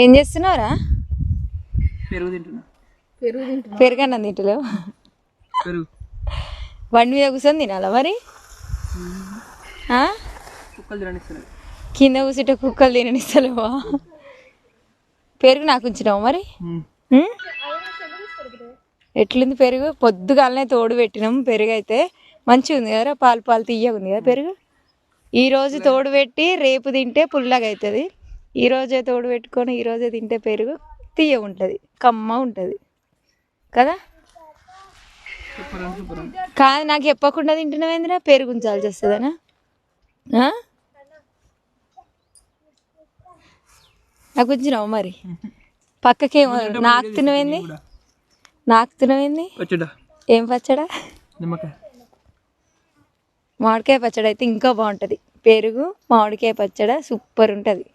ఏం చేస్తున్నావురా? పెరుగు తింటున్నా. పెరుగన్నం తింటలేవు? పెరుగు బండి మీద కూర్చొని తినాలా మరి? కుక్కలు తిననిస్తున్నాయి. కింద కూర్చుంటే కుక్కలు తిననిస్తలేవా? పెరుగు నాకు ఉంచినావు మరి? ఎట్లుంది పెరుగు? పొద్దుగాలనే తోడు పెట్టినాం. పెరుగు అయితే మంచిగా ఉంది కదా, పాలు పాలు తీయగా ఉంది కదా పెరుగు. ఈరోజు తోడు పెట్టి రేపు తింటే పుల్లగా అవుతుంది. ఈరోజే తోడు పెట్టుకొని ఈరోజే తింటే పెరుగు తీయ ఉంటుంది, కమ్మ ఉంటుంది కదా. కాదు, నాకు చెప్పకుండా తింటున్నావేంద్రా? పెరుగు ఉంచాల్సి వస్తుందనా? నాకు ఉంచినావు మరి? పక్కకేమో నాకుతున్నావేంది? నాకుతున్నావేంది? ఏం పచ్చడా? మామిడికాయ పచ్చడి అయితే ఇంకా బాగుంటుంది. పెరుగు మామిడికాయ పచ్చడి సూపర్ ఉంటుంది.